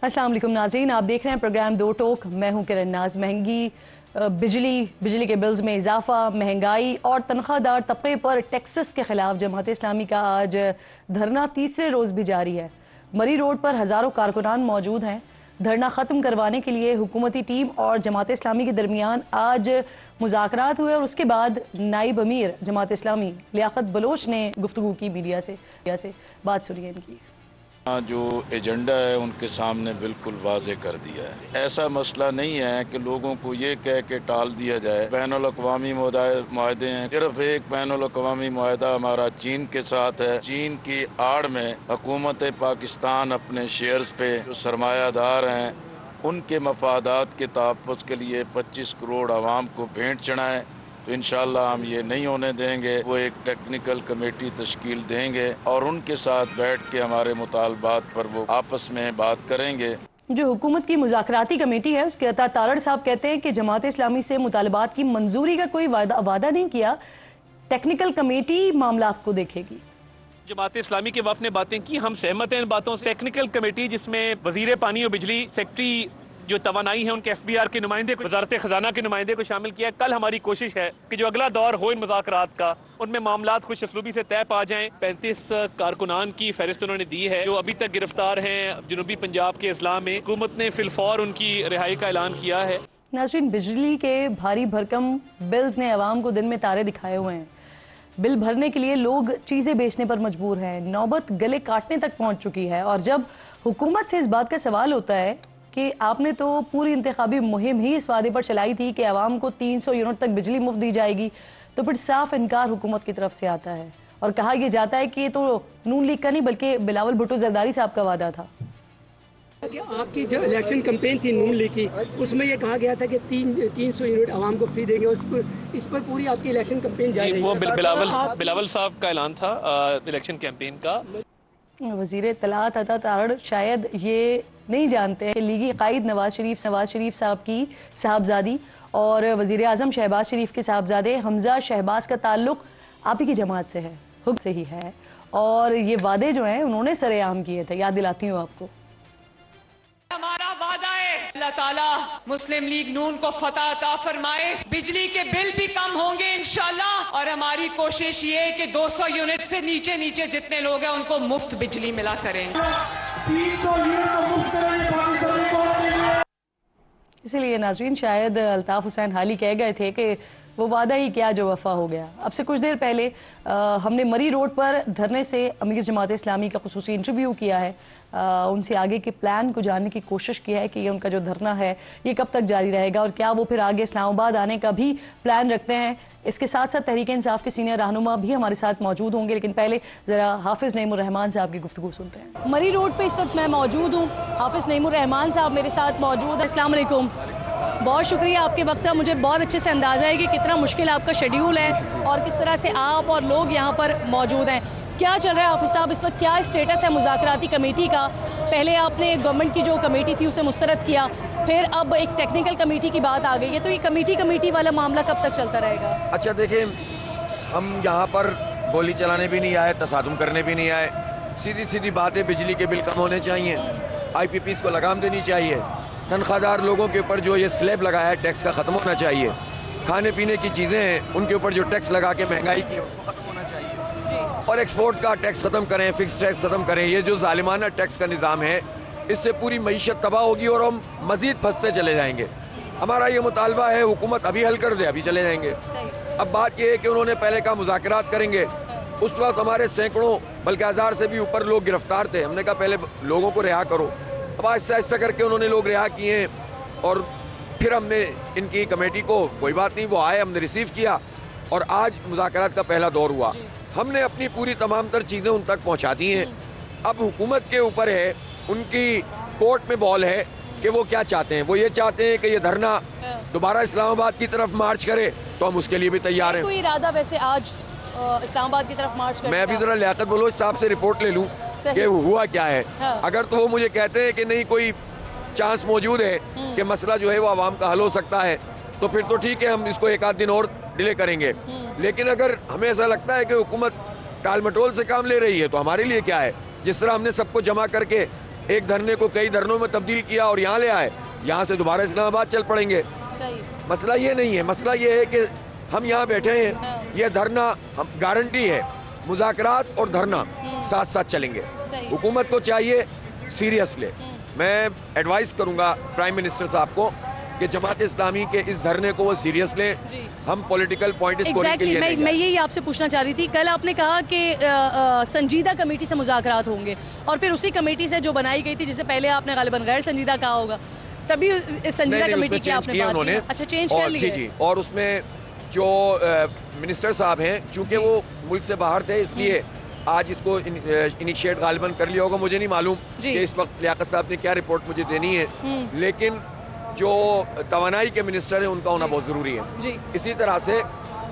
अस्सलाम वालेकुम नाज़रीन, आप देख रहे हैं प्रोग्राम दो टोक। मैं हूं किरण नाज। बिजली के बिल्स में इजाफा, महंगाई और तनख्वाहदार तबके पर टैक्सेस के खिलाफ जमात इस्लामी का आज धरना तीसरे रोज़ भी जारी है। मरी रोड पर हज़ारों कारकुनान मौजूद हैं। धरना ख़त्म करवाने के लिए हुकूमती टीम और जमात इस्लामी के दरमियान आज मुज़ाकरात हुए और उसके बाद नाइब अमीर जमात इस्लामी लियाकत बलोच ने गुफ्तगू की मीडिया से। बात सुनिए इनकी। जो एजेंडा है उनके सामने बिल्कुल वाजे कर दिया है। ऐसा मसला नहीं है कि लोगों को ये कह के टाल दिया जाए बैनुल अक़वामी मुआहदे हैं। सिर्फ एक बैनुल अक़वामी मुआहदा हमारा चीन के साथ है। चीन की आड़ में हुकूमत पाकिस्तान अपने शेयर्स पे जो सरमायादार हैं उनके मफादात के तहफ़्फ़ुज़ के लिए 25 करोड़ आवाम को भेंट चढ़ाएं, तो इंशाअल्लाह हम ये नहीं होने देंगे। वो एक टेक्निकल कमेटी तश्कील देंगे और उनके साथ बैठ के हमारे मुतालबात पर वो आपस में बात करेंगे। जो हुकूमत की मुज़ाकराती कमेटी है उसके अता तारड़ साहब कहते हैं कि जमात इस्लामी से मुतालबात की मंजूरी का कोई वादा नहीं किया, टेक्निकल कमेटी मामलात को देखेगी। जमात इस्लामी के वफ़द ने बातें की, हम सहमत हैं इन बातों से। टेक्निकल कमेटी जिसमें वजीर पानी और बिजली, सेक्रेटरी जो तवानाई है उनके SBR के नुमाइंदे को, वजारत खजाना के नुमाइंदे को शामिल किया। कल हमारी कोशिश है कि जो अगला दौर हो इन मुज़ाकरात का उनमें मामलात खुश असलूबी से तय पा जाएं। 35 कारकुनान की फहरिस्त उन्होंने दी है जो अभी तक गिरफ्तार हैं जनूबी पंजाब के अजला में। हुकूमत ने फिलफौर उनकी रिहाई का ऐलान किया है। नाज़रीन, बिजली के भारी भरकम बिल्स ने अवाम को दिन में तारे दिखाए हुए हैं। बिल भरने के लिए लोग चीज़ें बेचने पर मजबूर हैं। नौबत गले काटने तक पहुंच चुकी है और जब हुकूमत से इस बात का सवाल होता है कि आपने तो पूरी इंतखाबी मुहिम ही इस वादे पर चलाई थी कि आवाम को 300 यूनिट तक बिजली मुफ्त दी जाएगी, तो फिर साफ इनकार हुकूमत की तरफ से आता है और कहा यह जाता है कि ये तो नून लीग का नहीं बल्कि बिलावल भुट्टो जरदारी साहब का वादा था। आपकी जो इलेक्शन कैंपेन थी नून लीग की, उसमें यह कहा गया था कि 300 यूनिट आवाम को फ्री देंगे। इस पर पूरी आपकी इलेक्शन कैंपेन जारी है। वो बिलावल साहब का ऐलान था इलेक्शन कैंपेन का। वज़ीर इत्तलात अता तारड़ शायद ये नहीं जानते हैं कि लीगी कायद नवाज शरीफ साहब की साहबजादी और वज़ीर आज़म शहबाज शरीफ के साहबजादे हमजा शहबाज का ताल्लुक आप ही की जमात से है, हुक से ही है। और ये वादे जो हैं उन्होंने सरेआम किए थे। याद दिलाती हूँ आपको, हमारा वादा है अल्लाह ताला मुस्लिम लीग नून को फतह अता फरमाए। बिजली के बिल भी कम होंगे इंशाल्लाह और हमारी कोशिश ये है कि 200 यूनिट से नीचे जितने लोग हैं उनको मुफ्त बिजली मिला करेंगे। इसीलिए नाज़रीन शायद अल्ताफ़ हुसैन हाली कह गए थे कि वो वादा ही क्या जो वफ़ा हो गया। अब से कुछ देर पहले हमने मरी रोड पर धरने से अमीर जमात इस्लामी का खुसूसी इंटरव्यू किया है। उनसे आगे के प्लान को जानने की कोशिश की है कि ये उनका जो धरना है ये कब तक जारी रहेगा और क्या वो फिर आगे इस्लामाबाद आने का भी प्लान रखते हैं। इसके साथ साथ तहरीक इंसाफ के सीनियर रहनुमा भी हमारे साथ मौजूद होंगे, लेकिन पहले ज़रा हाफिज़ नईमुर रहमान साहब की गुफ्तगू सुनते हैं। मरी रोड पर इस वक्त मैं मौजूद हूँ, हाफिज़ नईमुर रहमान साहब मेरे साथ मौजूद है। अस्सलाम वालेकुम, बहुत शुक्रिया आपके वक्त का। मुझे बहुत अच्छे से अंदाज़ा है कि कितना मुश्किल आपका शेड्यूल है और किस तरह से आप और लोग यहाँ पर मौजूद हैं। क्या चल रहा है हाफिज़ साहब इस वक्त, क्या स्टेटस है मुज़ाकराती कमेटी का? पहले आपने गवर्नमेंट की जो कमेटी थी उसे मुस्तरद किया, फिर अब एक टेक्निकल कमेटी की बात आ गई है, तो ये कमेटी वाला मामला कब तक चलता रहेगा? अच्छा देखिए, हम यहाँ पर गोली चलाने भी नहीं आए, तसादुम करने भी नहीं आए। सीधी बातें, बिजली के बिल कम होने चाहिए, IPPs को लगाम देनी चाहिए, तनख्वाहदार लोगों के ऊपर जो ये स्लैब लगाया है टैक्स का ख़त्म होना चाहिए, खाने पीने की चीज़ें हैं उनके ऊपर जो टैक्स लगा के महंगाई की उसको ख़त्म होना चाहिए और एक्सपोर्ट का टैक्स ख़त्म करें, फिक्स टैक्स ख़त्म करें। ये जो जालिमाना टैक्स का निज़ाम है इससे पूरी मईशत तबाह होगी और हम मज़ीद फंसते चले जाएंगे। हमारा ये मुतालबा है हुकूमत अभी हल कर दे, अभी चले जाएंगे। अब बात ये है कि उन्होंने पहले कहा मुज़ाकरात करेंगे, उस वक्त हमारे सैकड़ों बल्कि 1000 से भी ऊपर लोग गिरफ्तार थे। हमने कहा पहले लोगों को रिहा करो। अब आहिस्ता करके उन्होंने लोग रिहा किए हैं और फिर हमने इनकी कमेटी को, कोई बात नहीं, वो आए, हमने रिसीव किया और आज मुज़ाकरात का पहला दौर हुआ। हमने अपनी पूरी तमाम तर चीज़ें उन तक पहुंचा दी हैं। अब हुकूमत के ऊपर है, उनकी कोर्ट में बॉल है कि वो क्या चाहते हैं। वो ये चाहते हैं कि ये धरना दोबारा इस्लामाबाद की तरफ मार्च करे तो हम उसके लिए भी तैयार हैं। कोई इरादा वैसे आज इस्लामाबाद की तरफ मार्च करने? मैं अभी ज़रा लियाकत बलोच साहब से रिपोर्ट ले लूँ कि हुआ क्या है। अगर तो वो मुझे कहते हैं कि नहीं कोई चांस मौजूद है कि मसला जो है वो आवाम का हल हो सकता है तो फिर तो ठीक है, हम इसको एक आध दिन और डिले करेंगे। लेकिन अगर हमें ऐसा लगता है कि हुकूमत टाल मटोल से काम ले रही है तो हमारे लिए क्या है। जिस तरह हमने सबको जमा करके एक धरने को कई धरनों में तब्दील किया और यहाँ ले आए, यहाँ से दोबारा इस्लामाबाद चल पड़ेंगे। सही। मसला ये नहीं है, मसला ये है कि हम यहाँ बैठे हैं, ये धरना गारंटी है, मुज़ाकरात और धरना साथ साथ चलेंगे। हुकूमत को चाहिए सीरियस ले। मैं एडवाइस करूंगा प्राइम मिनिस्टर साहब को कि जमात इस्लामी के इस धरने को वो सीरियस लें। हम पॉलिटिकल पॉइंट स्कोरिंग के लिए मैं यही आपसे पूछना चाह रही थी। कल आपने कहा कि संजीदा कमेटी से मुज़ाकरात होंगे और फिर उसी कमेटी से जो बनाई गई थी, जिसे पहले आपने गालिबन गैर संजीदा कहा होगा, तभी संजीदा कमेटी की आपने बात की। अच्छा, चेंज कर लिया। जी, और उसमें जो मिनिस्टर साहब हैं, चूंकि वो मुल्क से बाहर थे, इसलिए आज इसको इनिशिएट गालिबन कर लिया होगा। मुझे नहीं मालूम कि इस वक्त लियाकत साहब ने क्या रिपोर्ट मुझे देनी है, लेकिन जो तवानाई के मिनिस्टर हैं उनका होना बहुत ज़रूरी है। इसी तरह से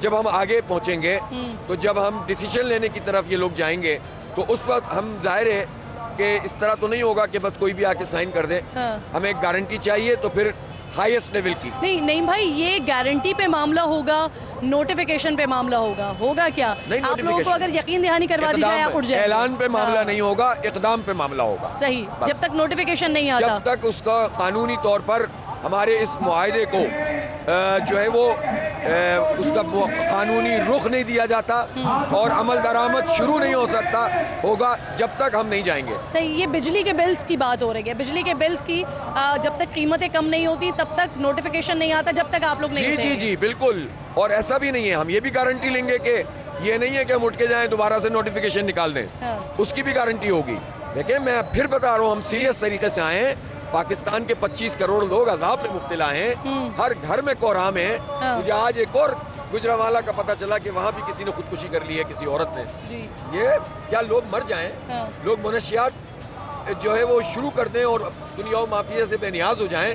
जब हम आगे पहुंचेंगे तो जब हम डिसीजन लेने की तरफ ये लोग जाएंगे तो उस वक्त हम जाहिर है कि इस तरह तो नहीं होगा कि बस कोई भी आके साइन कर दे। हमें एक गारंटी चाहिए, तो फिर हाईएस्ट लेवल की। नहीं भाई, ये गारंटी पे मामला होगा, नोटिफिकेशन पे मामला होगा क्या? आप लोगों को अगर यकीन दहानी करवा दी जाए, आप उठ जाए। ऐलान पे मामला नहीं होगा, इक़दाम पे मामला होगा। सही, जब तक नोटिफिकेशन नहीं आता, जब तक उसका कानूनी तौर पर हमारे इस मुआहदे को जो है वो उसका कानूनी रुख नहीं दिया जाता और अमल दरामद शुरू नहीं हो सकता होगा, जब तक हम नहीं जाएंगे। सही। ये बिजली के बिल्स की बात हो रही है, बिजली के बिल्स की जब तक कीमतें कम नहीं होती तब तक नोटिफिकेशन नहीं आता, जब तक आप लोग नहीं। जी बिल्कुल। और ऐसा भी नहीं है, हम ये भी गारंटी लेंगे कि ये नहीं है कि हम उठ के जाएं दोबारा से नोटिफिकेशन निकाल दें, उसकी भी गारंटी होगी। देखिए, मैं फिर बता रहा हूँ, हम सीरियस तरीके से आए हैं। पाकिस्तान के 25 करोड़ लोग अजाब में मुब्तला हैं, हर घर में कोहराम है। मुझे आज एक और गुजरावाला का पता चला कि वहाँ भी किसी ने खुदकुशी कर ली है, किसी औरत ने। ये क्या लोग मर जाएं, लोग मनशियात जो है वो शुरू कर दें और दुनिया माफिया से बेनियाज हो जाएं?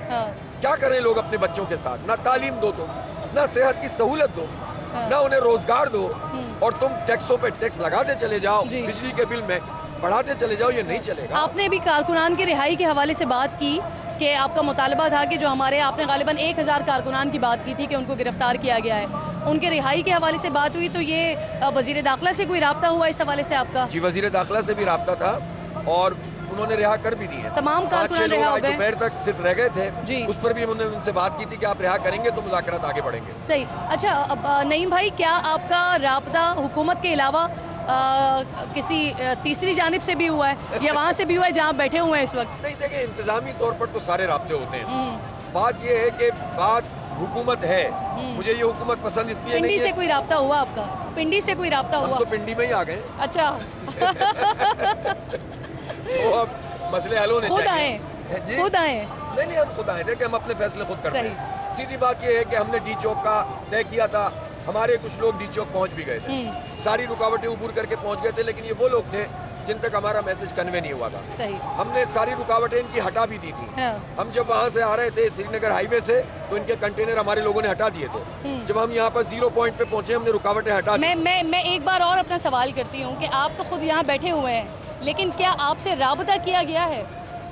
क्या करें लोग अपने बच्चों के साथ? ना तालीम दो तुम, ना सेहत की सहूलत दो, ना उन्हें रोजगार दो, और तुम टैक्सों पे टैक्स लगाते चले जाओ, बिजली के बिल में बढ़ाते चले जाओ। ये नहीं चलेगा। आपने भी कारकुनान की रिहाई के हवाले से बात की कि आपका मुतालबा था कि जो हमारे, आपने गालिबन 1000 कारकुनान की बात की थी कि उनको गिरफ्तार किया गया है, उनके रिहाई के हवाले से बात हुई। तो ये वजीर दाखिला से कोई राब्ता हुआ इस हवाले से आपका? जी, वजीर दाखिला से भी राब्ता था और उन्होंने रिहा कर भी दिए। तमाम कारकुनान रिहा हो गए। दोपहर तक सिर्फ रह गए थे, उस पर भी हमने उनसे बात की थी कि आप रिहा करेंगे तो मुज़ाकरात आगे बढ़ेंगे। सही। अच्छा, अब नईम भाई, क्या आपका राब्ता हुकूमत के अलावा किसी तीसरी जानिब से भी हुआ है या वहाँ से भी हुआ है जहाँ बैठे हुए हैं इस वक्त? नहीं, देखिए, इंतजामी तौर पर तो सारे राब्ते होते हैं। बात ये है कि बात हुकूमत है, मुझे ये हुकूमत पसंद इसलिए नहीं है। पिंडी से कोई राब्ता हुआ आपका? पिंडी से कोई राब्ता हुआ? हम तो पिंडी में ही आ गए। अच्छा। तो अब मसले हल होने चाहिए। खुद आए? नहीं, हम खुद आए थे कि हम अपने फैसले खुद करते हैं। सीधी बात ये है कि हमने डी चौक का तय किया था, हमारे कुछ लोग डी चौक पहुंच भी गए थे, सारी रुकावटें उबूर करके पहुंच गए थे, लेकिन ये वो लोग थे जिन तक हमारा मैसेज कन्वे नहीं हुआ था। सही। हमने सारी रुकावटें इनकी हटा भी दी थी। हम जब वहाँ से आ रहे थे श्रीनगर हाईवे से, तो इनके कंटेनर हमारे लोगों ने हटा दिए थे। जब हम यहाँ पर 0 पॉइंट पे पहुंचे, हमने रुकावटें हटा दी। मैं एक बार और अपना सवाल करती हूँ कि आप तो खुद यहाँ बैठे हुए हैं, लेकिन क्या आपसे राब्ता किया गया है?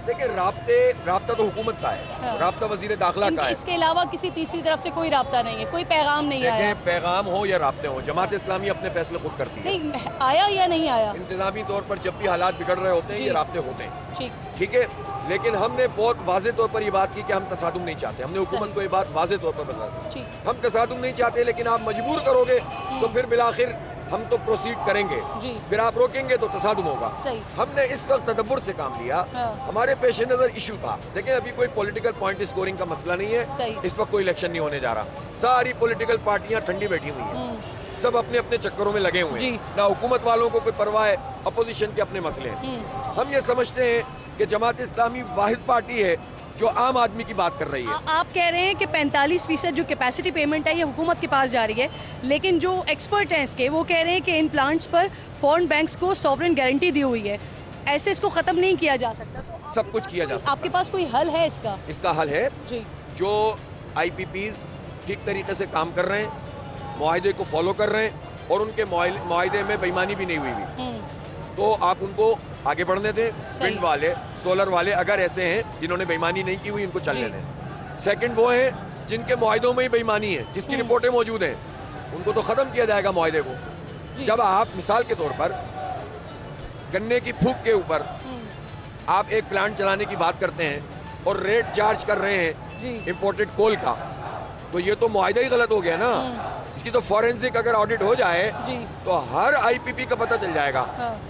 देखिए, राब्ता तो हुकूमत का है, राब्ता वजीर दाखिला का है। इसके अलावा किसी तीसरी तरफ से कोई राब्ता नहीं है, कोई पैगाम नहीं आया? पैगाम हो या राब्ते हो, जमात इस्लामी अपने फैसले खुद करती है। नहीं आया या नहीं आया? इंतजामी तौर पर जब भी हालात बिगड़ रहे होते हैं, ये राब्ते होते हैं। ठीक है, लेकिन हमने बहुत वाज़ेह तौर पर ये बात की कि हम तसादुम नहीं चाहते। हमने हुकूमत को ये बात वाज़ेह तौर पर बता दी, हम तसादुम नहीं चाहते, लेकिन आप मजबूर करोगे तो फिर बिलाखिर हम तो प्रोसीड करेंगे, फिर आप रोकेंगे तो तसादुम होगा। हमने इस वक्त तदब्बुर से काम लिया। हमारे पेश नजर इशू था, देखिए, अभी कोई पॉलिटिकल पॉइंट स्कोरिंग का मसला नहीं है। इस वक्त कोई इलेक्शन नहीं होने जा रहा, सारी पॉलिटिकल पार्टियां ठंडी बैठी हुई हैं, सब अपने अपने चक्करों में लगे हुए हैं। ना हुकूमत वालों को कोई परवाह है, अपोजिशन के अपने मसले हैं। हम ये समझते हैं कि जमात इस्लामी वाहिद पार्टी है जो आम आदमी की बात कर रही है। आप कह रहे हैं कि 45% जो कैपेसिटी पेमेंट है ये हुकूमत के पास जा रही है, लेकिन जो एक्सपर्ट हैं इसके, वो कह रहे हैं कि इन प्लांट्स पर फॉरेन बैंक्स को सॉवरेन गारंटी दी हुई है, ऐसे इसको खत्म नहीं किया जा सकता? तो सब कुछ किया जा सकता। आपके पास कोई हल है इसका? इसका हल है जी, जो IPPs ठीक तरीके से काम कर रहे हैं, मुआहदे को फॉलो कर रहे हैं और उनके मुआहदे में बेईमानी भी नहीं हुई, तो आप उनको आगे बढ़ने दें। विंड वाले, सोलर वाले अगर ऐसे हैं जिन्होंने बेईमानी नहीं की हुई, इनको चलने दें। सेकंड वो हैं जिनके मुआहदों में ही बेईमानी है, जिसकी रिपोर्टें मौजूद हैं, उनको तो ख़त्म किया जाएगा मुआहदे को। जब आप मिसाल के तौर पर गन्ने की फूक के ऊपर आप एक प्लांट चलाने की बात करते हैं और रेट चार्ज कर रहे हैं इंपोर्टेड कोल का, तो ये तो मुआहिदा ही गलत हो गया ना। इसकी तो फॉरेंसिक अगर ऑडिट हो जाए तो हर आईपीपी का पता चल जाएगा।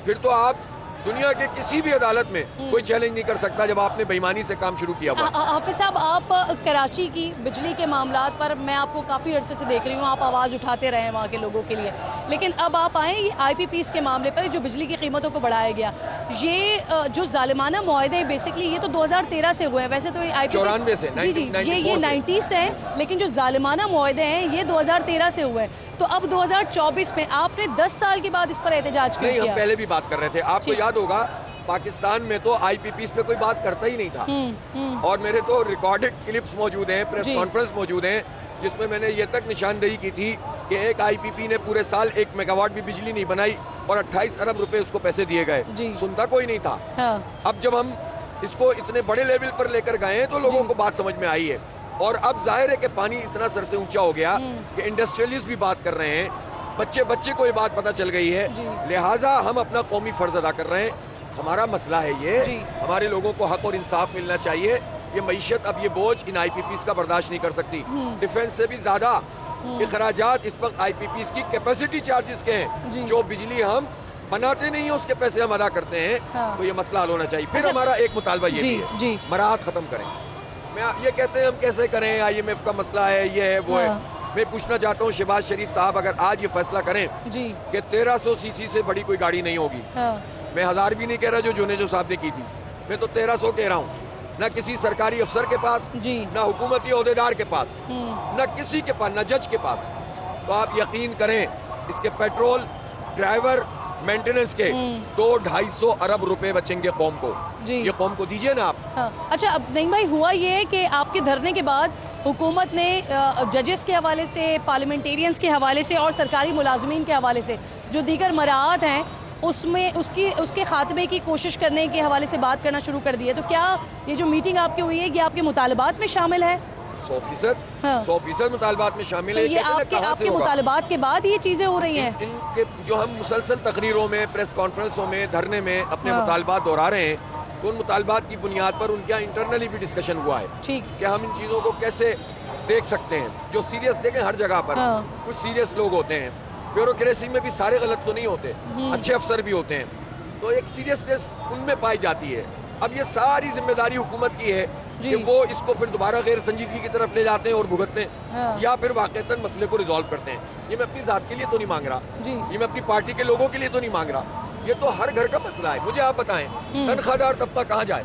फिर तो आप दुनिया के किसी भी अदालत में कोई चैलेंज नहीं कर सकता जब आपने बेईमानी से काम शुरू किया हुआ। हाफिज साहब, आप कराची की बिजली के मामलात पर मैं आपको काफ़ी अरसे से देख रही हूँ, आप आवाज़ उठाते रहे हैं वहाँ के लोगों के लिए, लेकिन अब आप आए ये IPPs के मामले पर जो बिजली की कीमतों को बढ़ाया गया, ये जो जालिमाना मुआहदे बेसिकली ये तो 2013 से हुए हैं। वैसे तो ये IPPs से ये 90s से हैं, लेकिन जो जालिमाना मुआहदे हैं ये 2013 से हुए हैं। तो अब 2024 में आपने 10 साल के बाद इस पर एहतजाज क्यों किया? हम पहले भी बात कर रहे थे, आपको याद होगा पाकिस्तान में तो IPPs पे कोई बात करता ही नहीं था। और मेरे तो रिकॉर्डेड क्लिप्स मौजूद हैं, प्रेस कॉन्फ्रेंस मौजूद हैं, जिसमें मैंने ये तक निशानदेही की थी कि एक IPP ने पूरे साल 1 मेगावाट भी बिजली नहीं बनाई और 28 अरब रुपए उसको पैसे दिए गए। सुनता कोई नहीं था। अब जब हम इसको इतने बड़े लेवल पर लेकर गए हैं तो लोगों को बात समझ में आई है। और अब जाहिर है कि पानी इतना सर से ऊंचा हो गया कि इंडस्ट्रियलिस्ट भी बात कर रहे हैं, बच्चे को ये बात पता चल गई है, लिहाजा हम अपना कौमी फर्ज अदा कर रहे हैं। हमारा मसला है ये, हमारे लोगों को हक और इंसाफ मिलना चाहिए। ये मईशत अब ये बोझ इन IPPs का बर्दाश्त नहीं कर सकती। डिफेंस से भी ज्यादा इखराजात इस वक्त IPPs की कैपेसिटी चार्जेस के हैं, जो बिजली हम बनाते नहीं है उसके पैसे हम अदा करते हैं। तो ये मसला हल होना चाहिए। फिर हमारा एक मुतालबा ये भी है, मराहत खत्म करें। मैं ये कहते हैं हम कैसे करें, IMF का मसला है, ये है वो है। मैं पूछना चाहता हूँ शहबाज शरीफ साहब, अगर आज ये फैसला करें कि 1300 सीसी से बड़ी कोई गाड़ी नहीं होगी, मैं 1000 भी नहीं कह रहा जो जुनेजो साहब ने की थी, मैं तो 1300 कह रहा हूँ। न किसी सरकारी अफसर के पास, न हुकूमती ओहदेदार के पास, न किसी के पास, न जज के पास। तो आप यकीन करें इसके पेट्रोल, ड्राइवर, मेंटेनेंस के 200-250 अरब रुपए बचेंगे कौम को। ये कौम को दीजिए ना आप। अच्छा, अब नहीं भाई, हुआ ये है कि आपके धरने के बाद हुकूमत ने जजेस के हवाले से, पार्लियामेंटेरियंस के हवाले से और सरकारी मुलाजमीन के हवाले से जो दीगर मराहत हैं उसमें उसके खात्मे की कोशिश करने के हवाले से बात करना शुरू कर दी है। तो क्या ये जो मीटिंग आपकी हुई है ये आपके मुतालबात में शामिल है? 100% मुतालबात में शामिल है। ये आपके मुतालबात के बाद ये चीजें हो रही हैं? इनके जो हम मुसलसल तकरीरों में, प्रेस कॉन्फ्रेंसों में, धरने में अपने मुतालबात दोहरा रहे हैं, तो उन मुतालबात की बुनियाद पर उनके यहाँ इंटरनली भी डिस्कशन हुआ है कि हम इन चीज़ों को कैसे देख सकते हैं। जो सीरियस देखें, हर जगह पर कुछ सीरियस लोग होते हैं, ब्यूरोक्रेसी में भी सारे गलत तो नहीं होते, अच्छे अफसर भी होते हैं, तो एक सीरियसनेस उनमें पाई जाती है। अब ये सारी जिम्मेदारी हुकूमत की है कि वो इसको फिर दोबारा गैर संजीदगी की तरफ ले जाते हैं और भुगतते हैं, या फिर वाकईतन मसले को रिजॉल्व करते हैं। ये मैं अपनी जात के लिए तो नहीं मांग रहा, ये मैं अपनी पार्टी के लोगों के लिए तो नहीं मांग रहा, ये तो हर घर का मसला है। मुझे आप बताएं, तनख्वाहदार तबका कहाँ जाए?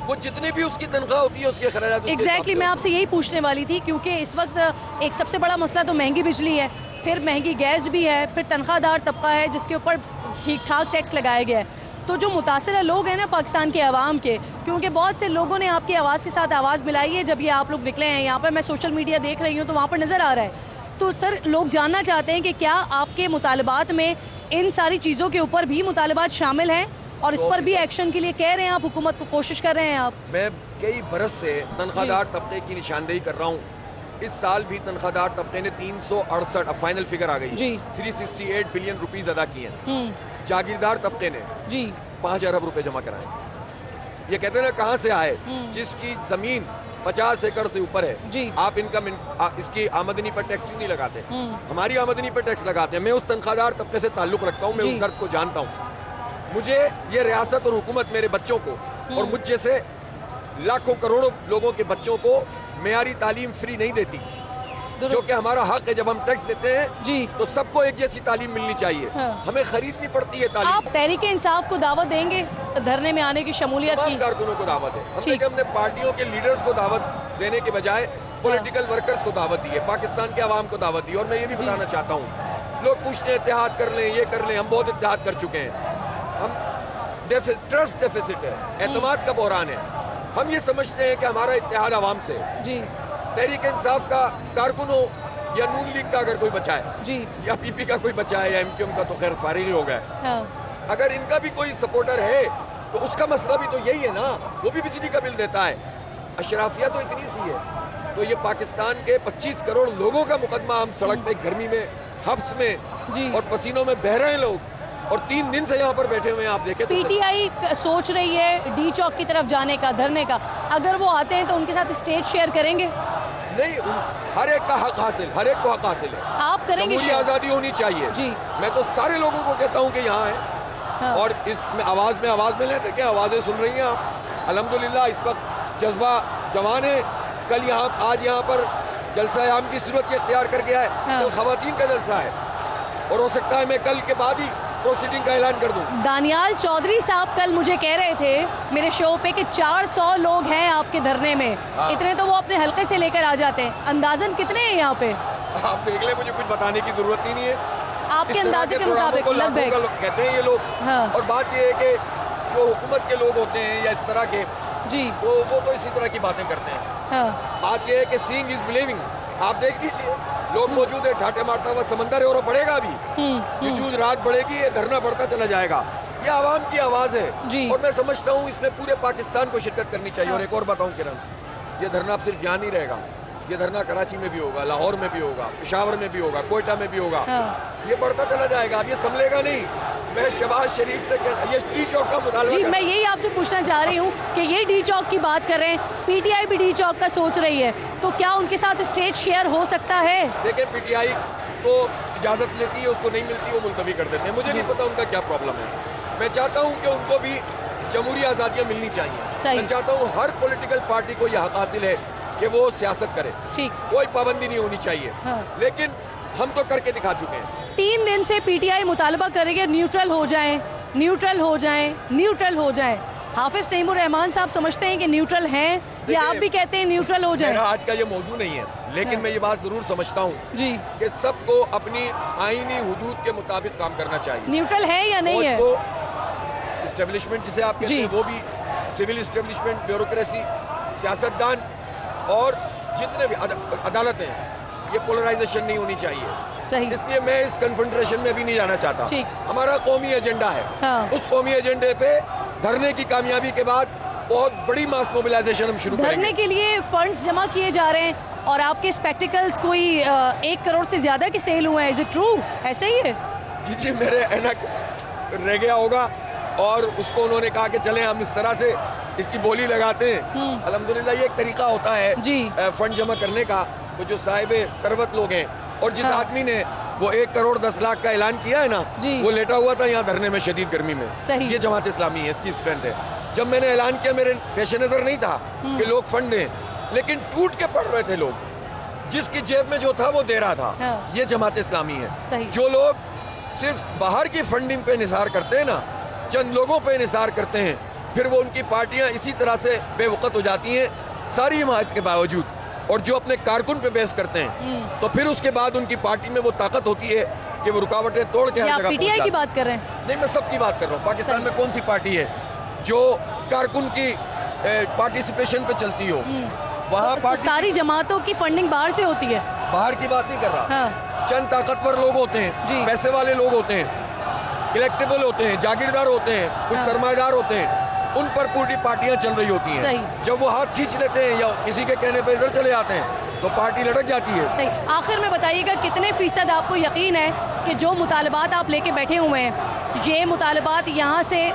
वो जितनी भी उसकी तनख्वाह होती है उसके खर्चात एग्जैक्टली मैं आपसे यही पूछने वाली थी, क्योंकि इस वक्त एक सबसे बड़ा मसला तो महंगी बिजली है, फिर महंगी गैस भी है, फिर तनख्वाहदार तबका है जिसके ऊपर ठीक ठाक टैक्स लगाया गया है। तो जो मुतासर लोग हैं ना पाकिस्तान के अवाम के, क्योंकि बहुत से लोगों ने आपकी आवाज़ के साथ आवाज़ मिलाई है जब ये आप लोग निकले हैं यहाँ पर, मैं सोशल मीडिया देख रही हूँ तो वहाँ पर नज़र आ रहा है। तो सर, लोग जानना चाहते हैं कि क्या आपके मुतालबात में इन सारी चीज़ों के ऊपर भी मुतालबात शामिल हैं और इस पर भी एक्शन के लिए कह रहे हैं आप, हुकूमत को कोशिश कर रहे हैं आप? मैं कई बरस से तनख्वाहदार तबके की निशानदेही कर रहा हूँ। इस साल भी तनख्वाहदार तबके ने 368, फाइनल फिगर आ गई, 368 बिलियन रुपीस अदा किए हैं। जागीरदार तबके ने 5 अरब रुपए जमा कराए। ये कहते हैं ना कहाँ से आए? जिसकी जमीन 50 एकड़ से ऊपर है, आप इनकम इसकी आमदनी पर टैक्स क्यों नहीं लगाते? हमारी आमदनी पर टैक्स लगाते हैं। मैं उस तनख्वाहदार तबके से ताल्लुक रखता हूँ, मैं उस दर्द को जानता हूँ। मुझे ये रियासत और हुकूमत मेरे बच्चों को और मुझ जैसे लाखों करोड़ों लोगों के बच्चों को मेयारी तालीम फ्री नहीं देती, जो कि हमारा हक है। जब हम टैक्स देते हैं तो सबको एक जैसी तालीम मिलनी चाहिए, हमें खरीदनी पड़ती है तालीम। आप तहरीक इंसाफ को दावत देंगे धरने में आने की शमूलियत की? कारकुनों को दावत है। हमने पार्टियों के लीडर्स को दावत देने के बजाय पॉलिटिकल वर्कर्स को दावत दी है, पाकिस्तान के आवाम को दावत दी। और मैं ये भी बताना चाहता हूँ, लोग पूछते हैं इत्तेहाद कर लें, ये कर लें, हम बहुत इत्तेहाद कर चुके हैं। हम ट्रस्ट डेफिसिट है, एतमाद का बहरान है। हम ये समझते हैं कि हमारा इत्तेहाद आवाम से, तहरीक इंसाफ का कारकुन हो या नून लीग का अगर कोई बचा है, या पीपी का कोई बचा है, या एमक्यूएम का तो खैर फारिग हो गया, अगर इनका भी कोई सपोर्टर है तो उसका मसला भी तो यही है ना, वो भी बिजली का बिल देता है। अशराफिया तो इतनी सी है, तो ये पाकिस्तान के 25 करोड़ लोगों का मुकदमा हम सड़क पे गर्मी में, हब्स में और पसीनों में बह रहे हैं लोग, और 3 दिन से यहाँ पर बैठे हुए हैं, आप देखें। पीटीआई सोच रही है डी चौक की तरफ जाने का, धरने का, अगर वो आते हैं तो उनके साथ स्टेज शेयर करेंगे? नहीं, हर एक का हक हासिल, हर एक को हक हासिल है। आप करेंगे? जमहूरी आज़ादी होनी चाहिए जी। मैं तो सारे लोगों को कहता हूँ कि यहाँ आए। हाँ। और इसमें आवाज़ में लेते क्या आवाज़ें सुन रही हैं आप। अल्हम्दुलिल्लाह इस वक्त जज्बा जवान है। कल आज यहाँ पर जलसा आम की सूरत इख्तियार करके आए। हाँ। तो खवातीन का जलसा है और हो सकता है मैं कल के बाद ही प्रोसीडिंग का ऐलान कर दूं। दानियाल चौधरी साहब कल मुझे कह रहे थे मेरे शो पे कि 400 लोग हैं आपके धरने में। हाँ। इतने तो वो अपने हल्के से लेकर आ जाते हैं। अंदाजन कितने हैं यहाँ पे? आप देख ले, मुझे कुछ बताने की जरूरत ही नहीं है। आपके अंदाजे के मुताबिक लगभग कहते हैं ये लोग। हाँ। और बात ये है कि जो हुकूमत के लोग होते हैं या इस तरह के जी, वो तो इसी तरह की बातें करते हैं। हाँ। बात ये है कि सीइंग इज बिलीविंग। आप देख लीजिए, लोग मौजूद है, ठाटे मारता हुआ समंदर है और वो बढ़ेगा भी। जूझ रात बढ़ेगी, ये धरना बढ़ता चला जाएगा। ये आवाम की आवाज है और मैं समझता हूँ इसमें पूरे पाकिस्तान को शिरकत करनी चाहिए। और एक और बताऊँ किरण, ये धरना अब सिर्फ यहाँ नहीं रहेगा, ये धरना कराची में भी होगा, लाहौर में भी होगा, पेशावर में भी होगा, कोयटा में भी होगा। ये बढ़ता चला जाएगा, अब ये संभलेगा नहीं। मैं शहबाज शरीफ से ये डी चौक का मुतालबा जी, मैं यही आपसे पूछना चाह रही हूँ कि ये डी चौक की बात कर रहे हैं, पीटीआई भी डी चौक का सोच रही है, तो क्या उनके साथ स्टेज शेयर हो सकता है? देखिए, पीटीआई तो इजाजत लेती है, उसको नहीं मिलती वो मुलतवी कर देते हैं। मुझे नहीं पता उनका क्या प्रॉब्लम है। मैं चाहता हूँ कि उनको भी जमहूरी आज़ादियाँ मिलनी चाहिए। मैं चाहता हूँ हर पॉलिटिकल पार्टी को यह हक हासिल है कि वो सियासत करे, ठीक, कोई पाबंदी नहीं होनी चाहिए। हाँ। लेकिन हम तो करके दिखा चुके हैं। 3 दिन से पीटीआई मुतालबा कर रही है न्यूट्रल हो जाएं, न्यूट्रल हो जाएं, न्यूट्रल हो जाएं। हाफिज तैमूर रहमान साहब समझते हैं कि न्यूट्रल हैं या आप भी कहते हैं न्यूट्रल हो जाएं? आज का ये मौजू नहीं है, लेकिन हाँ। मैं ये बात जरूर समझता हूँ जी कि सबको अपनी आईनी हुदूद के मुताबिक काम करना चाहिए। न्यूट्रल है या नहीं है? इस्टेब्लिशमेंट जिसे आप कहते हैं वो भी, सिविल इस्टेब्लिशमेंट, ब्यूरोक्रेसी, सियासतदान और जितने भी अदालतें, ये पोलराइजेशन नहीं होनी चाहिए। सही। इसलिए मैं इस कन्फेडरेशन में भी नहीं जाना चाहता। ठीक। हमारा कौमी एजेंडा है। हाँ। उस कौमी एजेंडे पे धरने की कामयाबी के बाद बहुत बड़ी मास मोबिलाइजेशन हम शुरू करेंगे। धरने के लिए फंड्स जमा किए जा रहे हैं और आपके स्पेक्टिकल्स कोई 1 करोड़ से ज्यादा के सेल हुए हैं। Is it true? ऐसे ही है? जी, मेरे ऐनक रह गया होगा और उसको उन्होंने कहा कि चलें हम इस तरह से इसकी बोली लगाते हैं। अल्हम्दुलिल्लाह ये एक तरीका होता है जी। फंड जमा करने का। वो जो साहिब सरवत लोग हैं और जिस आदमी ने वो 1 करोड़ 10 लाख का ऐलान किया है ना, वो लेटा हुआ था यहाँ धरने में शदीद गर्मी में। सही। ये जमात इस्लामी है, इसकी स्ट्रेंथ है। जब मैंने ऐलान किया मेरे पेश नजर नहीं था कि लोग फंड दें, लेकिन टूट के पड़ रहे थे लोग। जिसकी जेब में जो था वो दे रहा था। हाँ। ये जमात इस्लामी है। सही। जो लोग सिर्फ बाहर की फंडिंग पे निसार करते हैं ना, चंद लोगों पे निसार करते हैं, फिर वो उनकी पार्टियां इसी तरह से बेवकत हो जाती हैं सारी हिमायत के बावजूद। और जो अपने कारकुन पे बेस करते हैं तो फिर उसके बाद उनकी पार्टी में वो ताकत होती है कि वो रुकावटें तोड़ के हर जगह पीटीआई की बात कर रहे हैं? नहीं, मैं सबकी बात कर रहा हूँ। पाकिस्तान में कौन सी पार्टी है जो कारकुन की पार्टिसिपेशन पे चलती हो? वहाँ तो सारी जमातों की फंडिंग बाहर से होती है। बाहर की बात नहीं कर रहा। हाँ। चंद ताकतवर लोग होते हैं, पैसे वाले लोग होते हैं, इलेक्टेबल होते हैं, जागीरदार होते हैं, कुछ सरमाएदार होते हैं, उन पर पूरी पार्टियां चल रही होती हैं। सही। जब वो हाथ खींच लेते हैं या किसी के कहने पर इधर चले जाते हैं तो पार्टी लटक जाती है। सही। आखिर में बताइएगा कितने फीसद आपको यकीन है कि जो मुतालबात आप लेके बैठे हुए हैं, ये मुतालबात यहाँ से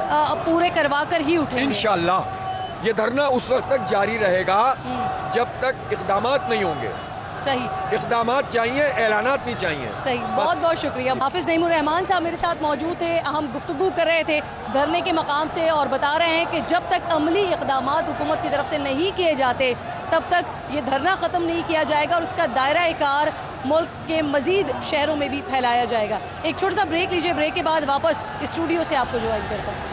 पूरे करवा कर ही उठेंगे? इंशाअल्लाह ये धरना उस वक्त तक जारी रहेगा जब तक इक़दामात नहीं होंगे। सही। इक़दामात चाहिए, ऐलानात नहीं चाहिए। सही। बहुत बहुत शुक्रिया। हाफिज तैमूर रहमान साहब मेरे साथ मौजूद थे। हम गुफ्तगू कर रहे थे धरने के मकाम से और बता रहे हैं कि जब तक अमली इक़दामात हुकूमत की तरफ से नहीं किए जाते तब तक ये धरना ख़त्म नहीं किया जाएगा और उसका दायरा कार मुल्क के मज़ीद शहरों में भी फैलाया जाएगा। एक छोटा सा ब्रेक लीजिए, ब्रेक के बाद वापस स्टूडियो से आपको ज्वाइन करता हूँ।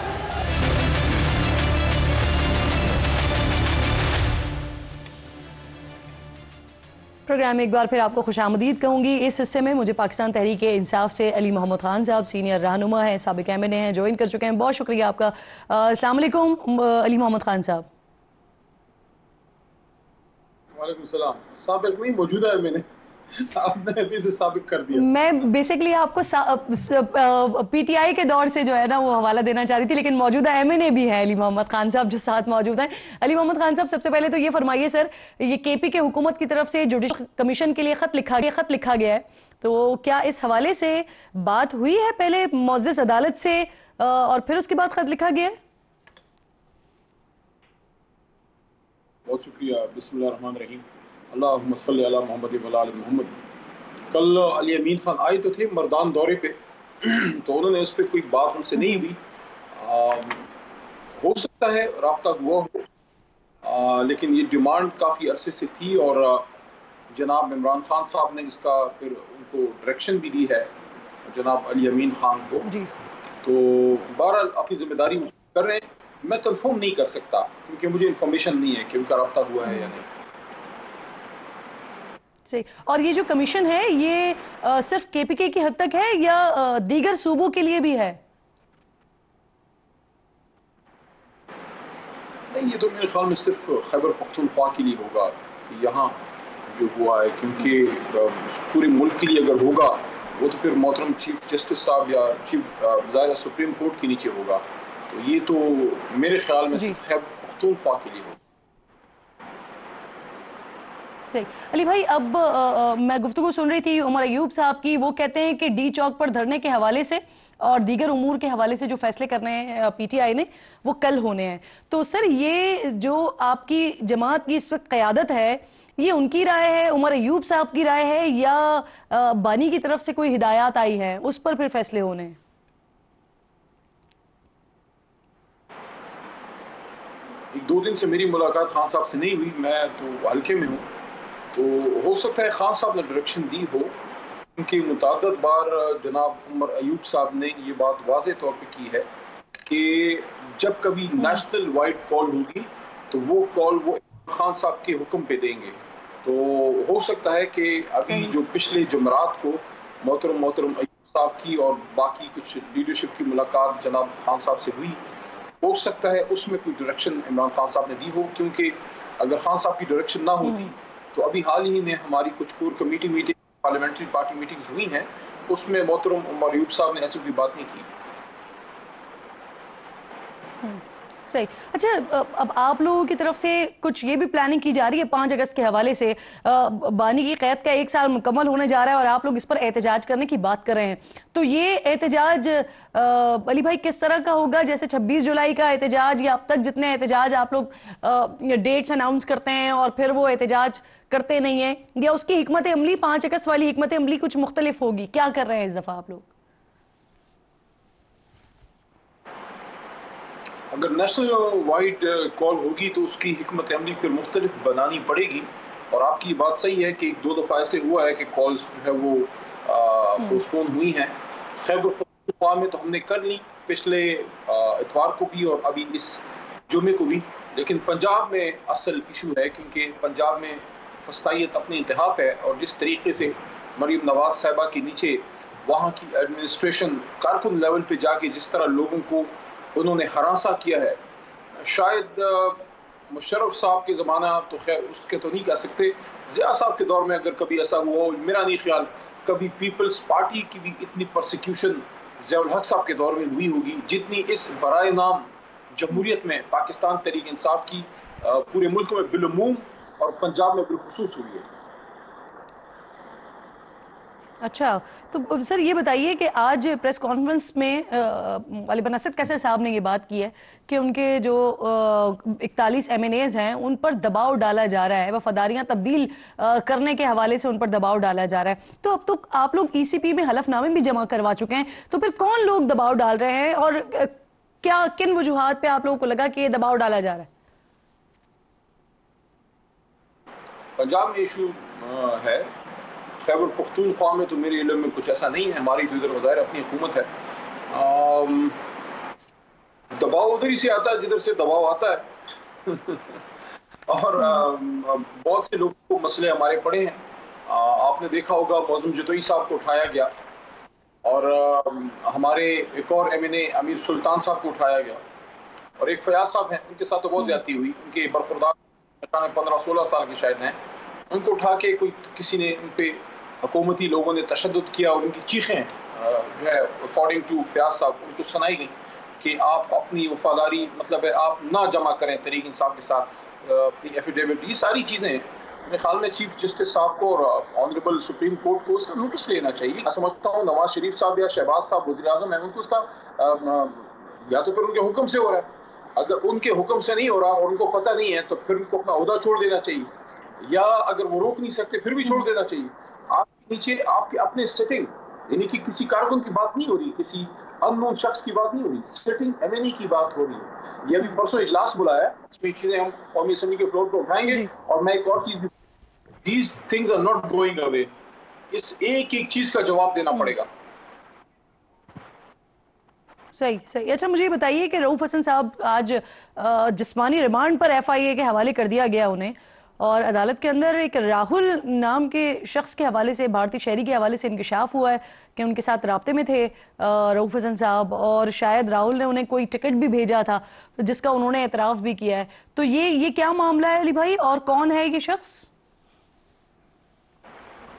प्रोग्राम में एक बार फिर आपको खुशामदीद कहूँगी। इस हिस्से में मुझे पाकिस्तान तहरीक इंसाफ से अली मोहम्मद खान साहब, सीनियर रहनुमा हैं, साबिक़ एमएनए हैं, ज्वाइन कर चुके हैं। बहुत शुक्रिया आपका। अस्सलाम वालेकुम अली मोहम्मद खान साहब। वालेकुम सलाम। साबिक़ नहीं, मौजूदा एमएनए। आपने अभी से साबित कर दिया। मैं बेसिकली आपको पीटीआई के दौर से जो है ना वो हवाला देना चाह रही थी, लेकिन मौजूदा एमएनए भी है अली मोहम्मद खान साहब जो साथ मौजूद हैं। अली मोहम्मद खान साहब, सबसे पहले तो ये फरमाइए सर, ये केपी के हुकूमत की तरफ से जुडिशल कमीशन के लिए खत लिखा गया है, तो क्या इस हवाले से बात हुई है पहले मुअज़्ज़ज़ अदालत से और फिर उसके बाद खत लिखा गया है? बहुत शुक्रिया। बिस्मिल्लाहिर्रहमानिर्रहीम, अल्लाहुम्मा सल्ली अला मोहम्मद व अला आलि मोहम्मद। कल अली अमीन खान आए तो थे मर्दान दौरे पे तो उन्होंने उस पर कोई बात उनसे नहीं हुई। हो सकता है राब्ता हुआ हो, लेकिन ये डिमांड काफ़ी अरसे से थी और जनाब इमरान खान साहब ने इसका फिर उनको डायरेक्शन भी दी है जनाब अली अमीन खान को। तो बहरहाल अपनी जिम्मेदारी कर रहे हैं। मैं कंफर्म नहीं कर सकता क्योंकि मुझे इंफॉर्मेशन नहीं है कि उनका राब्ता हुआ है या नहीं। सही। और ये जो कमीशन है ये सिर्फ केपीके की हद तक है या दीगर सूबों के लिए भी है? नहीं, ये तो मेरे ख्याल में सिर्फ खैबर पख्तूनख्वा के लिए होगा कि यहाँ जो हुआ है, क्योंकि पूरे मुल्क के लिए अगर होगा वो तो फिर मोहतरम चीफ जस्टिस साहब या चीफ वज़ार सुप्रीम कोर्ट के नीचे होगा। तो ये तो मेरे ख्याल में सिर्फ खैबर पख्तूनख्वा के लिए होगा। सही। अली भाई, अब मैं गुफ्तगू सुन रही थी उमर अयूब साहब की, वो कहते हैं कि डी चौक पर धरने के हवाले से और दीगर उमूर के हवाले से जो फैसले करने हैं पीटीआई ने वो कल होने हैं। तो सर, ये जो आपकी जमात की इस वक्त क़यादत है, ये उनकी राय है, उमर अयूब साहब की राय है, या बानी की तरफ से कोई हिदायत आई है उस पर फिर फैसले होने हैं? एक दो दिन से मेरी मुलाकात खान साहब से नहीं हुई, मैं तो हल्के में हूँ, तो हो सकता है खान साहब ने डायरेक्शन दी हो, क्योंकि मुतअद्दिद बार जनाब उमर अयूब साहब ने ये बात वाज़े तौर पे की है कि जब कभी नेशनल वाइड कॉल होगी तो वो कॉल वो खान साहब के हुक्म पे देंगे। तो हो सकता है कि अभी जो पिछले जुमरात को मोहतरम अयूब साहब की और बाकी कुछ लीडरशिप की मुलाकात जनाब खान साहब से हुई, हो सकता है उसमें कोई डायरेक्शन इमरान खान साहब ने दी हो, क्योंकि अगर खान साहब की डायरेक्शन ना होती तो अभी हाल ही में हमारी कुछ core committee meeting, parliamentary party meetings हुई हैं, उसमें मोहतरम उमर अयूब साहब ने ऐसी कोई बात नहीं की। सही। अच्छा, अब आप लोगों की तरफ से कुछ ये भी प्लानिंग की जा रही है 5 अगस्त के हवाले से, बानी की क़ैद का 1 साल मुकम्मल होने जा रहा है और आप लोग इस पर एहतजाज करने की बात कर रहे हैं, तो ये एहतजाज अली भाई किस तरह का होगा? जैसे 26 जुलाई का एहतजाज या अब तक जितने एहतजाज आप लोग डेट्स अनाउंस करते हैं और फिर वो एहतजाज करते नहीं है, या उसकी हिकमत अमली 5 अगस्त वाली हिकमत अमली कुछ मुख्तलिफ होगी? क्या कर रहे हैं इस दफ़ा आप लोग? अगर नेशनल वाइड कॉल होगी तो उसकी हिकमत अमली फिर मुख्तलिफ बनानी पड़ेगी। और आपकी बात सही है कि 2 दफ़ा ऐसे हुआ है कि कॉल्स जो है वो पोस्टपोन हुई हैं। खैबर पख्तूनख्वा में तो हमने कर ली पिछले इतवार को भी और अभी इस जुमे को भी, लेकिन पंजाब में असल इशू है, क्योंकि पंजाब में फस्तायत अपने इंतहा पे है और जिस तरीके से मरीम नवाज साहिबा के नीचे वहाँ की एडमिनिस्ट्रेशन कारकुन लेवल पे जाके जिस तरह लोगों को उन्होंने हरासा किया है, शायद मुशर्रफ साहब के ज़माना तो खैर उसके तो नहीं कह सकते, ज़िया साहब के दौर में अगर कभी ऐसा हुआ हो, मेरा नहीं ख्याल कभी पीपल्स पार्टी की भी इतनी परसिक्यूशन ज़ियाउल हक साहब के दौर में हुई होगी जितनी इस बराए नाम जमहूरियत में पाकिस्तान तहरीक इंसाफ की पूरे मुल्क में बिलूम और पंजाब में बिलखुसूस हुई है। अच्छा, तो सर ये बताइए कि आज प्रेस कॉन्फ्रेंस में अली बनसद कैसर साहब ने ये बात की है कि उनके जो 41 MNAs हैं उन पर दबाव डाला जा रहा है, वफादारियां तब्दील करने के हवाले से उन पर दबाव डाला जा रहा है। तो अब तो आप लोग ECP में हलफनामे भी जमा करवा चुके हैं, तो फिर कौन लोग दबाव डाल रहे हैं और क्या किन वजूहात पे आप लोगों को लगा कि ये दबाव डाला जा रहा है? पंजाब में इशू है, खैबर पख्तूनख्वा में तो मेरे इल्म में कुछ ऐसा नहीं है। हमारी तो इधर वज़ाहिर अपनी हुकूमत है, दबाव उधर ही से आता है जिधर से दबाव आता है और बहुत से लोगों को मसले हमारे पड़े हैं। आपने देखा होगा मौज़ूम जतोई साहब को उठाया गया और हमारे एक और MNA अमीर सुल्तान साहब को उठाया गया और एक फयाज साहब हैं, उनके साथ तो बहुत ज्यादती हुई। उनके बरखुरदार 15-16 साल के शायद हैं, उनको उठा के कोई किसी ने उन पे हुकूमती लोगों ने तशद्दुद किया और उनकी चीखें जो है अकॉर्डिंग टू फयाज साहब उनको सुनाई गई कि आप अपनी वफादारी मतलब है आप ना जमा करें तहरीक इंसाफ के साथ अपनी एफिडेविट, ये सारी चीज़ें मेरे ख्याल में चीफ जस्टिस साहब को और ऑनरेबल सुप्रीम कोर्ट को उसका नोटिस लेना चाहिए। मैं समझता हूँ नवाज शरीफ साहब या शहबाज साहब वज़ीर आज़म है, उनको उसका या तो फिर उनके हुक्म से हो रहा है, अगर उनके हुक्म से नहीं हो रहा और उनको पता नहीं है तो फिर उनको अपना ओहदा छोड़ देना चाहिए, या अगर वो रोक नहीं सकते फिर भी छोड़ देना चाहिए। आपके नीचे आपके अपने सेटिंग, यानी कि किसी कारकुन की बात नहीं हो रही, किसी अननोन शख्स की बात नहीं हो रही, सेटिंग एमएनई की बात हो रही है। ये अभी परसों इजलास बुलाया है, इसमें चीजें हम कौमी असम्बली के फ्लोर पर उठाएंगे। और मैं एक और चीज, these things are not going away, इस एक एक चीज का जवाब देना पड़ेगा। सही सही। अच्छा मुझे बताइए कि रऊफ हसन साहब आज जिस्मानी रिमांड पर एफआईए के हवाले कर दिया गया उन्हें, और अदालत के अंदर एक राहुल नाम के शख्स के हवाले से, भारतीय शहरी के हवाले से इंकशाफ हुआ है कि उनके साथ राब्ते में थे रऊफ हसन साहब, और शायद राहुल ने उन्हें कोई टिकट भी भेजा था जिसका उन्होंने एतराफ़ भी किया है। तो ये क्या मामला है अली भाई, और कौन है ये शख्स?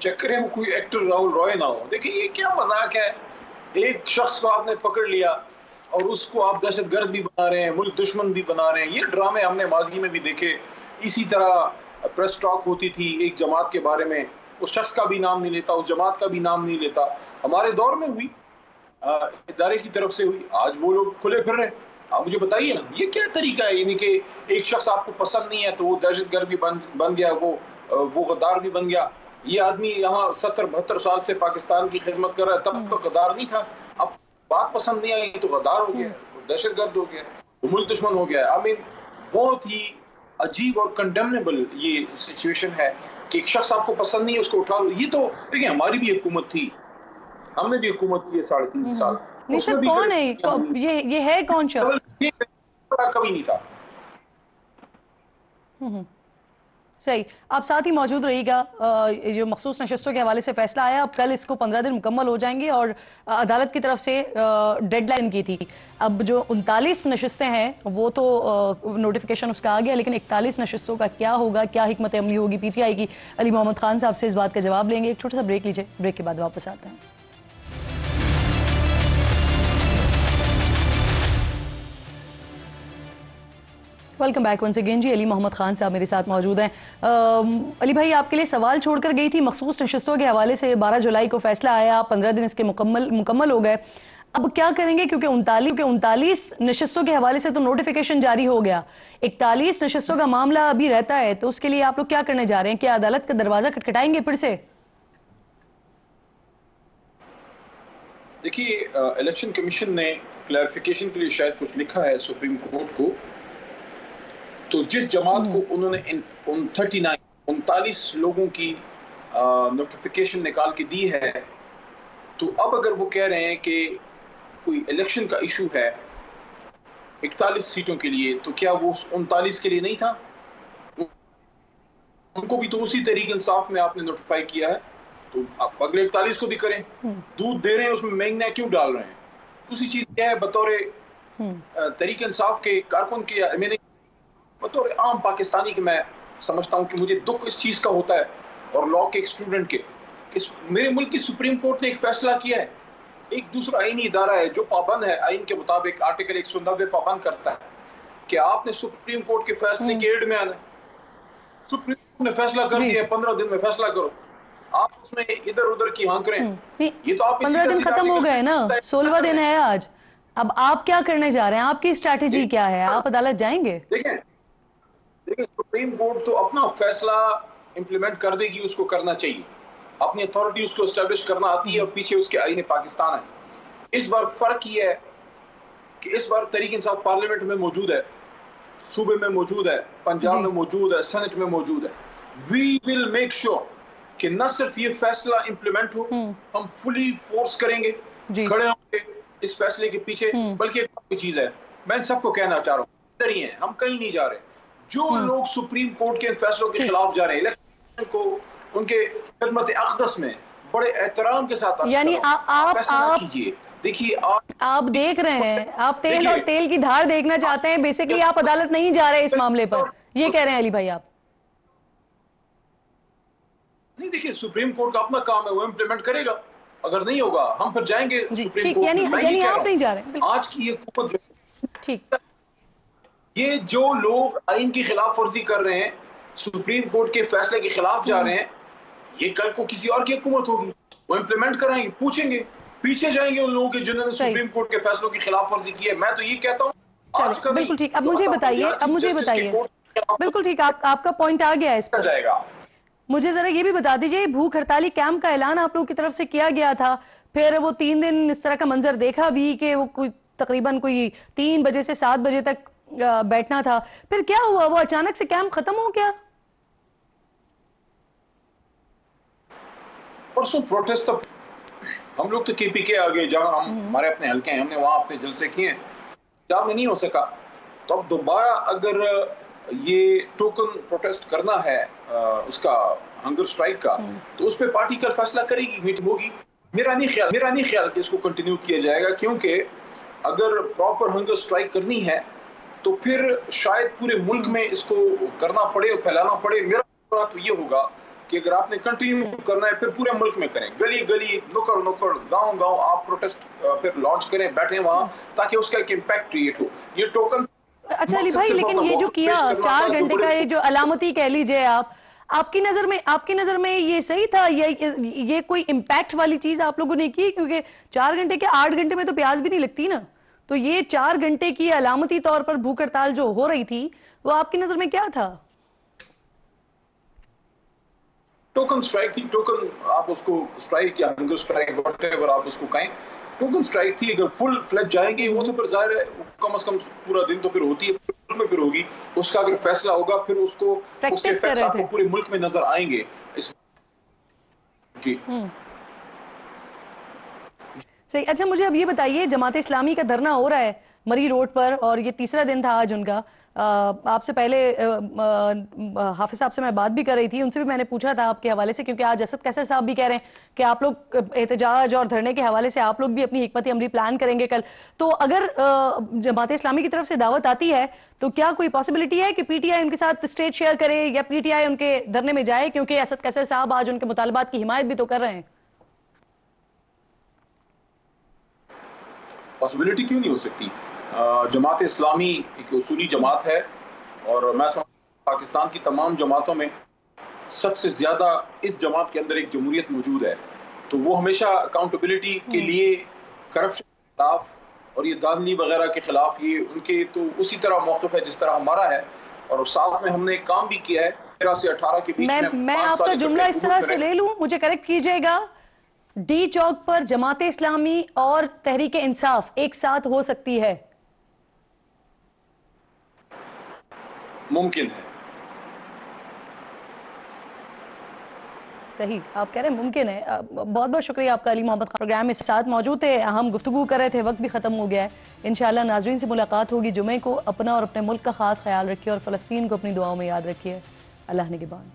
चक्कर है कोई एक्टर राहुल रॉय ना हो। देखिए ये क्या मजाक है, एक शख्स को आपने पकड़ लिया और उसको आप दहशतगर्द भी बना रहे हैं, मुल्क दुश्मन भी बना रहे हैं। ये ड्रामे हमने माजी में भी देखे। इसी तरह प्रेस टॉक होती थी एक जमात के बारे में, उस शख्स का भी नाम नहीं लेता, उस जमात का भी नाम नहीं लेता। हमारे दौर में हुई, इदारे की तरफ से हुई, आज वो लोग खुले फिर रहे हैं। आप मुझे बताइए ना ये क्या तरीका है, यानी कि एक शख्स आपको पसंद नहीं है तो वो दहशतगर्द भी बन गया, वो गद्दार भी बन गया। ये आदमी यहाँ 70-72 साल से पाकिस्तान की खिदमत कर रहा है, तब तो गद्दार नहीं था, अब बात पसंद नहीं आई तो गद्दार हो गया, दहशतगर्द हो गया, वो मुल्क दुश्मन हो गया। आई मीन बहुत ही अजीब और कंडेमनेबल ये सिचुएशन है कि एक शख्स आपको पसंद नहीं है उसको उठा लो। ये तो देखिए हमारी भी हुकूमत थी, हमने भी हुकूमत की है 3.5 साल। नहीं सर, कौन है ये है कौन शख्स? कभी नहीं था। सही। आप साथ ही मौजूद रहिएगा। जो मखसूस नशस्तों के हवाले से फैसला आया, अब कल इसको 15 दिन मुकम्मल हो जाएंगे और अदालत की तरफ से डेडलाइन की थी। अब जो 39 नशस्तें हैं वो तो नोटिफिकेशन उसका आ गया, लेकिन 41 नशस्तों का क्या होगा, क्या हिकमत अमली होगी पीटीआई की, अली मोहम्मद खान साहब से इस बात का जवाब लेंगे। एक छोटा सा ब्रेक लीजिए, ब्रेक के बाद वापस आते हैं। वेलकम बैक वंस अगेन जी। अली मोहम्मद खान साहब मेरे साथ मौजूद हैं। अली भाई, आपके लिए सवाल छोड़कर गई थी मखसूस नशस्तों के हवाले से। 12 जुलाई को फैसला आया, 15 दिन इसके मुकम्मल हो गए। अब क्या करेंगे, क्योंकि 39 नशस्तों के हवाले से तो नोटिफिकेशन जारी हो गया, 41 नशस्तों का मामला अभी रहता है, तो उसके लिए आप लोग क्या करने जा रहे हैं? क्या अदालत का दरवाजा खटखटाएंगे फिर से? देखिए इलेक्शन कमीशन ने क्लैरिफिकेशन के लिए शायद कुछ लिखा है सुप्रीम कोर्ट को, तो जिस जमात को उन्होंने 39 लोगों की नोटिफिकेशन निकाल के दी है, तो अब अगर वो कह रहे हैं कि कोई इलेक्शन का इशू है 41 सीटों के लिए, तो क्या वो 39 के लिए नहीं था? उनको भी तो उसी तरीके इंसाफ में आपने नोटिफाई किया है, तो आप अगले 41 को भी करें। दूध दे रहे हैं उसमें महंगा क्यों डाल रहे हैं? उसी चीज क्या है, बतौर तरीके इंसाफ के कारकुन के या एमएनए, बतौर आम पाकिस्तानी के मैं समझता हूँ कि मुझे दुख इस चीज का होता है, और लॉ के एक स्टूडेंट के, मेरे मुल्क की सुप्रीम कोर्ट ने एक फैसला किया है, एक दूसरा आईनी इदारा है जो पाबंद है आइन के मुताबिक, आर्टिकल 190 पाबंद करता है कि आपने सुप्रीम कोर्ट के फैसले के एड में आना है। सुप्रीम कोर्ट ने फैसला कर दिया, 15 दिन में फैसला करो, आप उसमें इधर उधर की हाँ करें। ये तो आप 15 दिन खत्म हो गए ना, 16वां दिन है आज। अब आप क्या करने जा रहे हैं? आपकी स्ट्रैटेजी क्या है? आप अदालत जाएंगे? देखिए सुप्रीम कोर्ट तो अपना फैसला इंप्लीमेंट कर देगी, उसको करना चाहिए, अपनी अथॉरिटी उसको एस्टेब्लिश करना आती है, और पीछे उसके आईने पाकिस्तान है। इस बार फर्क ये है कि इस बार तहरीक इंसाफ पार्लियामेंट में मौजूद है, सूबे में मौजूद है, पंजाब में मौजूद है, सेनेट में मौजूद है। वी विल मेक श्योर कि न सिर्फ ये फैसला इंप्लीमेंट हो, हम फुली फोर्स करेंगे, खड़े होंगे इस फैसले के पीछे। बल्कि एक चीज है, मैं सबको कहना चाह रहा हूँ, इधर ही है, हम कहीं नहीं जा रहे। जो लोग सुप्रीम कोर्ट के फैसलों के खिलाफ जा रहे हैं, इलेक्शन को उनके खिदमत अक़दस में बड़े एहतराम के साथ, यानी आप कीजिए। देखिए आप देख रहे हैं, आप तेल और तेल की धार देखना चाहते हैं। बेसिकली आप अदालत नहीं जा रहे इस मामले पर, ये कह रहे हैं अली भाई आप? नहीं, देखिए सुप्रीम कोर्ट का अपना काम है, वो इम्प्लीमेंट करेगा। अगर नहीं होगा हम फिर जाएंगे सुप्रीम कोर्ट में। मैं यानी आप नहीं जा रहे? आज की ये हुकूमत जो ठीक, ये जो लोग आइन की खिलाफ वर्जी कर रहे हैं, सुप्रीम कोर्ट के फैसले के खिलाफ जा रहे हैं, ये कल को किसी और की हुकूमत होगी, वो इम्प्लीमेंट कराएंगे, पूछेंगे, पीछे जाएंगे उन लोगों के जिन्होंने सुप्रीम कोर्ट के फैसलों की खिलाफ वर्जी की है। मैं तो ये कहता हूँ आज का बिल्कुल ठीक। अब मुझे बताइए, बिल्कुल ठीक, आपका पॉइंट आ गया है इस पर जाएगा। मुझे जरा ये भी बता दीजिए, भूख हड़ताली कैंप का ऐलान आप लोगों की तरफ से किया गया था, फिर वो 3 दिन इस तरह का मंजर देखा भी कि वो कोई तकरीबन कोई 3 बजे से 7 बजे तक बैठना था, फिर क्या हुआ? वो अचानक से कैंप खत्म हो गया? परसों प्रोटेस्ट तक हम लोग तो केपीके आ गए, जहां हम हमारे अपने हल्के हैं, हमने वहां अपने जलसे किए, जब में नहीं हो सका तो अब दोबारा अगर ये टोकन प्रोटेस्ट करना है उसका हंगर स्ट्राइक का, तो उस पर पार्टी कल फैसला करेगी, मीटिंग होगी। मेरा नहीं ख्याल कि इसको कंटिन्यू किया जाएगा, क्योंकि अगर प्रॉपर हंगर स्ट्राइक करनी है तो फिर शायद पूरे मुल्क में इसको करना पड़े और फैलाना पड़े। मेरा तो ये होगा कि अगर आपने कंटिन्यू करना है फिर पूरे मुल्क में करें, गली गली, नुक्कड़ गांव गांव आप प्रोटेस्ट फिर लॉन्च करें, बैठे वहां, ताकि उसका एक इम्पैक्ट क्रिएट हो। ये टोकन अच्छा अली भाई, लेकिन ये जो किया 4 घंटे का ये जो अलामती कह लीजिए आप, आपकी नजर में ये सही था? ये कोई इम्पैक्ट वाली चीज आप लोगों ने की? क्योंकि 4 घंटे के 8 घंटे में तो प्याज भी नहीं लगती ना, तो ये 4 घंटे की अलामती तौर पर भूख हड़ताल जो हो रही थी वो आपकी नजर में क्या था? टोकन स्ट्राइक थी। टोकन आप उसको स्ट्राइक या हंगर स्ट्राइक व्हाटएवर आप उसको कहें, टोकन स्ट्राइक थी। अगर फुल फ्लैज जाएंगे वो तो फिर जाहिर है कम से कम पूरा दिन तो फिर होती है, में फिर होगी। उसका अगर फैसला होगा फिर उसको उसके इफेक्ट्स आपको पूरे मुल्क में नजर आएंगे। जी सही। अच्छा मुझे अब ये बताइए, जमात इस्लामी का धरना हो रहा है मरी रोड पर और ये 3रा दिन था आज उनका। आपसे पहले हाफिज साहब से मैं बात भी कर रही थी, उनसे भी मैंने पूछा था आपके हवाले से, क्योंकि आज असद कैसर साहब भी कह रहे हैं कि आप लोग एहतजाज और धरने के हवाले से आप लोग भी अपनी हिकमत अमली प्लान करेंगे कल। तो अगर जमात इस्लामी की तरफ से दावत आती है तो क्या कोई पॉसिबिलिटी है कि पीटीआई उनके साथ स्टेज शेयर करे या पीटीआई उनके धरने में जाए, क्योंकि असद कैसर साहब आज उनके मुतालबात की हिमायत भी तो कर रहे हैं? पॉसिबिलिटी क्यों नहीं हो सकती? जमात इस्लामी एक उसूली जमात है और मैं समझता पाकिस्तान की तमाम जमातों में सबसे ज्यादा इस जमात के अंदर एक जमहूरियत मौजूद है। तो वो हमेशा अकाउंटेबिलिटी के लिए, करप्शन के खिलाफ और ये दानली वगैरह के खिलाफ, ये उनके तो उसी तरह मौक़िफ़ है जिस तरह हमारा है। और साथ में हमने एक काम भी किया है 13 से 18 के बीच में। मैं आपका जुमला इस तरह से ले लूं, मुझे करेक्ट कीजिएगा, डी चौक पर जमात इस्लामी और तहरीक इंसाफ एक साथ हो सकती है? मुमकिन है। सही आप कह रहे हैं, मुमकिन है। बहुत बहुत शुक्रिया आपका अली मोहम्मद। प्रोग्राम में साथ मौजूद थे, हम गुफ्तगू कर रहे थे, वक्त भी ख़त्म हो गया है। इंशाल्लाह नाज़रीन से मुलाकात होगी जुमे को। अपना और अपने मुल्क का ख़ास ख्याल रखिए और फ़लस्तीन को अपनी दुआओं में याद रखिए। अल्लाह निगहबान।